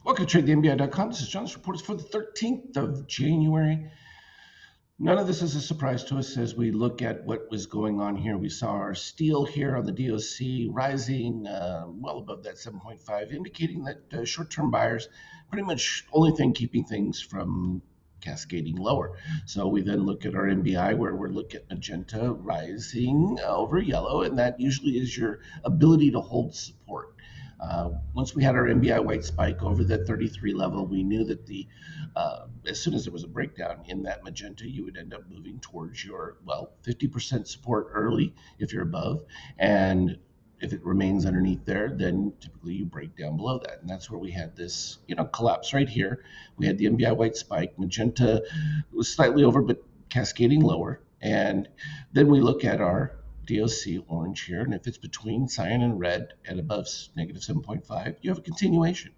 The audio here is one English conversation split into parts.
Welcome to TradeTheMBI.com. This is John. This report is for the 13th of January. None of this is a surprise to us as we look at what was going on here. We saw our steel here on the DOC rising well above that 7.5, indicating that short-term buyers pretty much only thing keeping things from cascading lower. So we then look at our MBI where we're looking at magenta rising over yellow, and that usually is your ability to hold support. Once we had our MBI white spike over that 33 level, we knew that as soon as there was a breakdown in that magenta, you would end up moving towards your 50% support early if you're above, and if it remains underneath there, then typically you break down below that, and that's where we had this collapse right here. We had the MBI white spike, magenta was slightly over, but cascading lower, and then we look at our DOC orange here, and if it's between cyan and red at above negative 7.5, you have a continuation.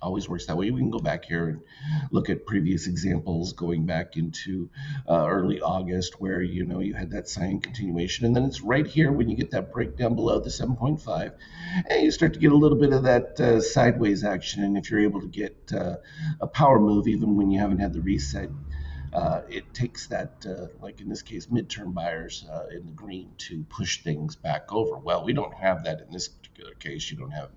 Always works that way. We can go back here and look at previous examples going back into early August where you had that cyan continuation, and then it's right here when you get that breakdown below the 7.5, and you start to get a little bit of that sideways action. And if you're able to get a power move even when you haven't had the reset, it takes that, like in this case, midterm buyers in the green to push things back over. Well, we don't have that in this particular case. You don't have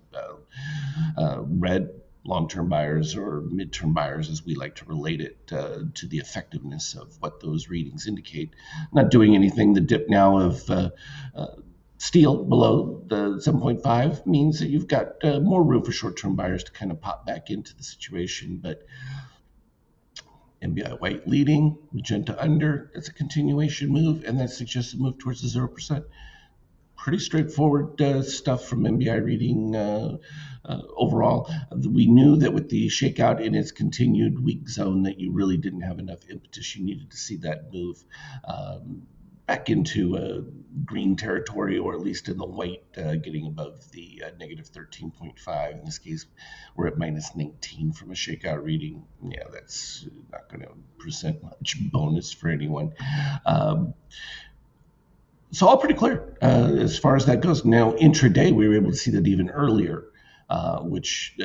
red long-term buyers or midterm buyers, as we like to relate it to the effectiveness of what those readings indicate. Not doing anything. The dip now of steel below the 7.5 means that you've got more room for short-term buyers to kind of pop back into the situation, but MBI white leading, magenta under, it's a continuation move, and that suggests a move towards the 0%. Pretty straightforward stuff from MBI reading overall. We knew that with the shakeout in its continued weak zone that you really didn't have enough impetus. You needed to see that move back into green territory, or at least in the white, getting above the negative 13.5. In this case, we're at minus 19 from a shakeout reading. Yeah, that's not going to present much bonus for anyone. So all pretty clear as far as that goes. Now, intraday, we were able to see that even earlier, which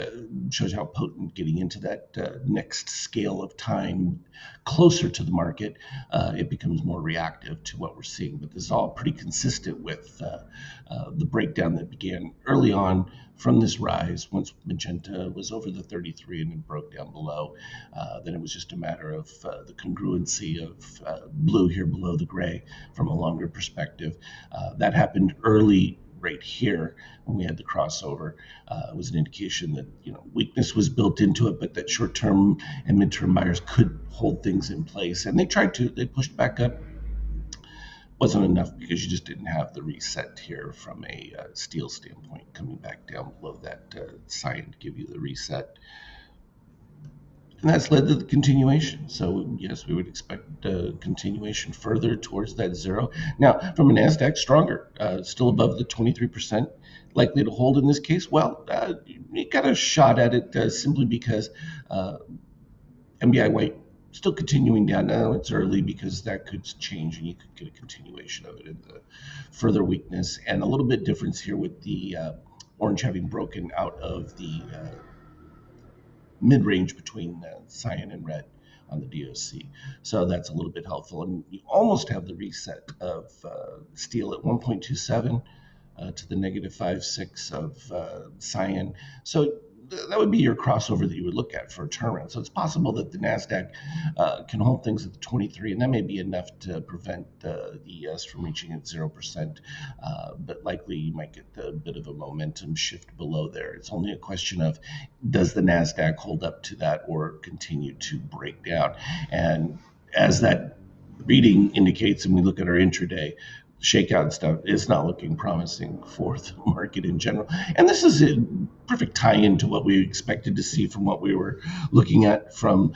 shows how potent getting into that next scale of time closer to the market, it becomes more reactive to what we're seeing. But this is all pretty consistent with the breakdown that began early on from this rise. Once magenta was over the 33 and then broke down below, then it was just a matter of the congruency of blue here below the gray from a longer perspective. That happened early right here when we had the crossover. It was an indication that weakness was built into it, but that short-term and mid-term buyers could hold things in place, and they tried to. They pushed back up. Wasn't enough because you just didn't have the reset here from a steel standpoint coming back down below that sign to give you the reset. And that's led to the continuation. So yes, we would expect continuation further towards that zero. Now, from a NASDAQ, stronger, still above the 23%, likely to hold in this case. Well, you got a shot at it simply because MBI white still continuing down. Now it's early because that could change and you could get a continuation of it in the further weakness, and a little bit difference here with the orange having broken out of the mid-range between cyan and red on the DOC. So that's a little bit helpful. And you almost have the reset of steel at 1.27 to the negative 5.6 of cyan. So that would be your crossover that you would look at for a turnaround. So it's possible that the NASDAQ can hold things at the 23, and that may be enough to prevent the ES from reaching at 0%. But likely you might get a bit of a momentum shift below there. It's only a question of, does the NASDAQ hold up to that or continue to break down? And as that reading indicates, and we look at our intraday, shakeout stuff is not looking promising for the market in general. And this is a perfect tie-in to what we expected to see from what we were looking at from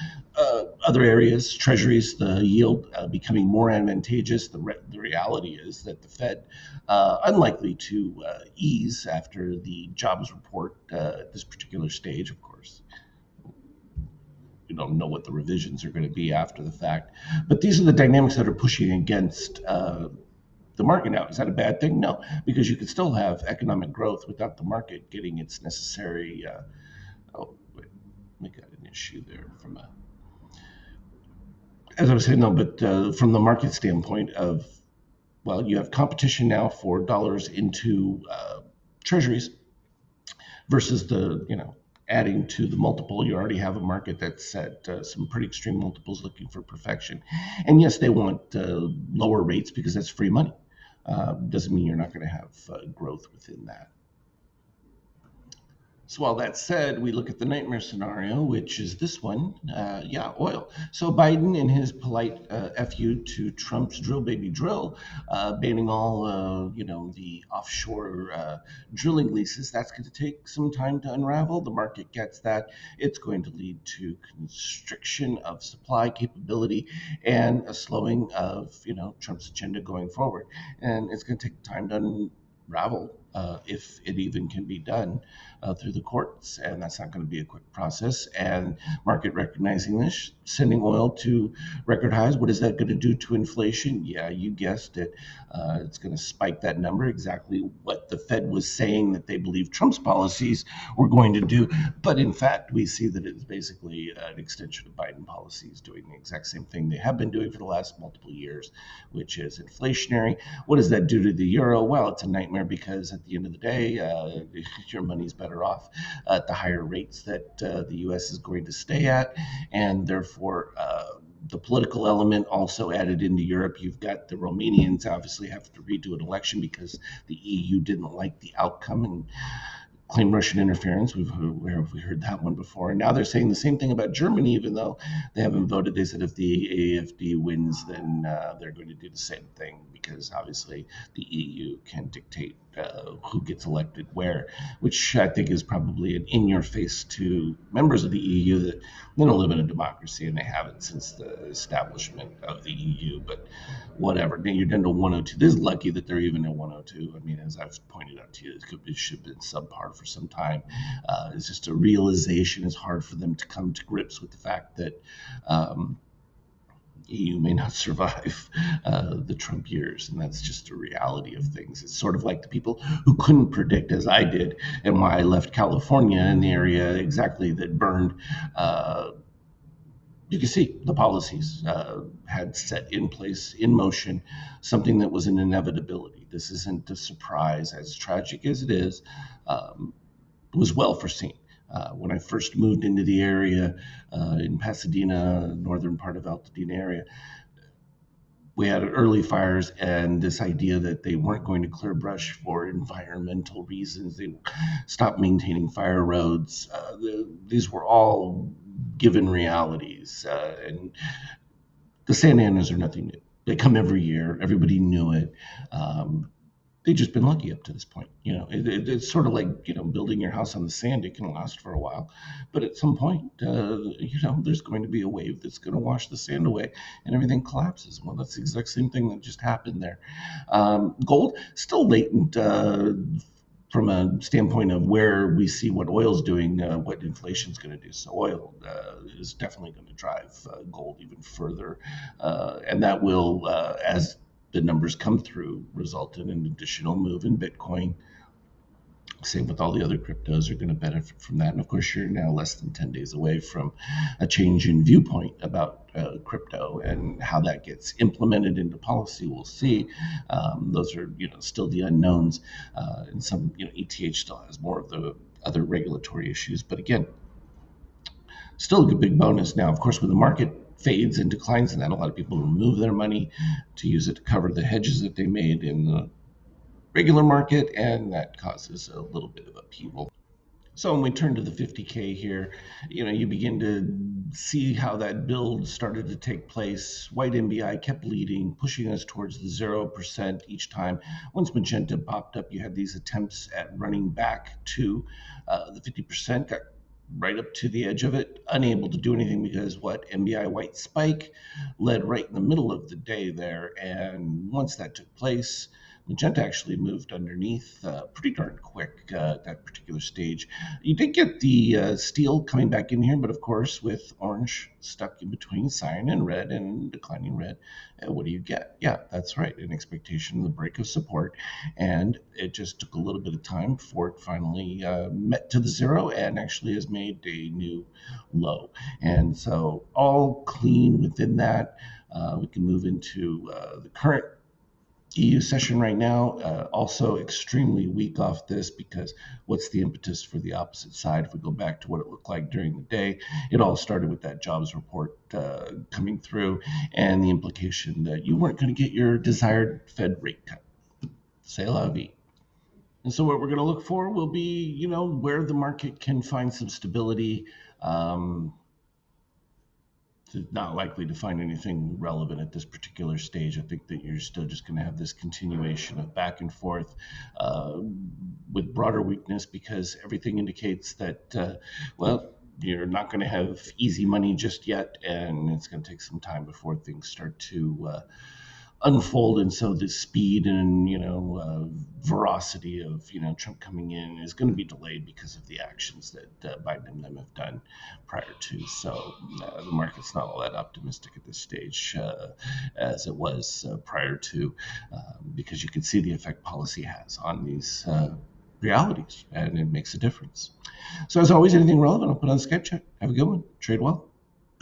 other areas, treasuries, the yield becoming more advantageous. The reality is that the Fed, unlikely to ease after the jobs report at this particular stage, of course. We don't know what the revisions are going to be after the fact. But these are the dynamics that are pushing against the market now. Is that a bad thing? No, because you could still have economic growth without the market getting its necessary issue there from a, as I was saying, no, but from the market standpoint of, well, you have competition now for dollars into treasuries versus the, adding to the multiple. You already have a market that's at some pretty extreme multiples looking for perfection. And yes, they want lower rates because that's free money. Doesn't mean you're not going to have growth within that. So all that said, we look at the nightmare scenario, which is this one. Oil. So Biden, in his polite FU to Trump's drill baby drill, banning all, the offshore drilling leases, that's going to take some time to unravel. The market gets that. It's going to lead to constriction of supply capability and a slowing of, Trump's agenda going forward. And it's going to take time to unravel, if it even can be done through the courts. And that's not going to be a quick process. And market recognizing this, sending oil to record highs. What is that going to do to inflation? Yeah, you guessed it. It's going to spike that number, exactly what the Fed was saying that they believe Trump's policies were going to do. But in fact, we see that it's basically an extension of Biden policies doing the exact same thing they have been doing for the last multiple years, which is inflationary. What does that do to the euro? Well, it's a nightmare because at the end of the day, your money's better off at the higher rates that the U.S. is going to stay at, and therefore the political element also added into Europe. You've got the Romanians obviously have to redo an election because the EU didn't like the outcome and claim Russian interference. Where have we heard that one before? And now they're saying the same thing about Germany, even though they haven't voted. They said if the AfD wins, then they're going to do the same thing because obviously the EU can dictate who gets elected where, which I think is probably an in-your-face to members of the EU that they don't live in a democracy and they haven't since the establishment of the EU. But whatever, you're down to 102. This is lucky that they're even at 102. I mean, as I've pointed out to you, it should have been subpar for some time. It's just a realization. It's hard for them to come to grips with the fact that EU may not survive the Trump years, and that's just a reality of things. It's sort of like the people who couldn't predict, as I did, and why I left California in the area exactly that burned. You can see the policies had set in place, in motion, something that was an inevitability. This isn't a surprise, as tragic as it is. It was well foreseen. When I first moved into the area in Pasadena, northern part of Altadena area, we had early fires and this idea that they weren't going to clear brush for environmental reasons. They stopped maintaining fire roads. These were all given realities. And the Santa Anas are nothing new. They come every year. Everybody knew it. They've just been lucky up to this point. It's sort of like, building your house on the sand. It can last for a while, but at some point, there's going to be a wave that's going to wash the sand away and everything collapses. Well, that's the exact same thing that just happened there. Gold, still latent from a standpoint of where we see what oil's doing, what inflation's going to do. So oil is definitely going to drive gold even further. And that will, as the numbers come through, result in an additional move in Bitcoin. Same with all the other cryptos are going to benefit from that. And of course, you're now less than 10 days away from a change in viewpoint about crypto and how that gets implemented into policy. We'll see. Those are, still the unknowns. And some, ETH still has more of the other regulatory issues. But again, still a big bonus. Now, of course, when the market fades and declines, and then a lot of people remove their money to use it to cover the hedges that they made in the regular market, and that causes a little bit of upheaval. So when we turn to the 50K here, you begin to see how that build started to take place. White NBI kept leading, pushing us towards the 0% each time. Once magenta popped up, you had these attempts at running back to the 50%, got right up to the edge of it, unable to do anything because NBI white spike led right in the middle of the day there. And once that took place, Magenta actually moved underneath pretty darn quick at that particular stage. You did get the steel coming back in here, but of course, with orange stuck in between cyan and red and declining red, what do you get? Yeah, that's right, an expectation of the break of support. And it just took a little bit of time before it finally met to the zero and actually has made a new low. And so, all clean within that. We can move into the current EU session right now, also extremely weak off this because what's the impetus for the opposite side? If we go back to what it looked like during the day, it all started with that jobs report coming through and the implication that you weren't going to get your desired Fed rate cut. C'est la vie. And so what we're going to look for will be, where the market can find some stability. Not likely to find anything relevant at this particular stage. I think that you're still just going to have this continuation of back and forth with broader weakness because everything indicates that, you're not going to have easy money just yet, and it's going to take some time before things start to unfold. And so the speed and veracity of Trump coming in is going to be delayed because of the actions that Biden and them have done prior to. So the market's not all that optimistic at this stage as it was prior to, because you can see the effect policy has on these realities, and it makes a difference. So as always, anything relevant, I'll put on the Skype chat. Have a good one. Trade well.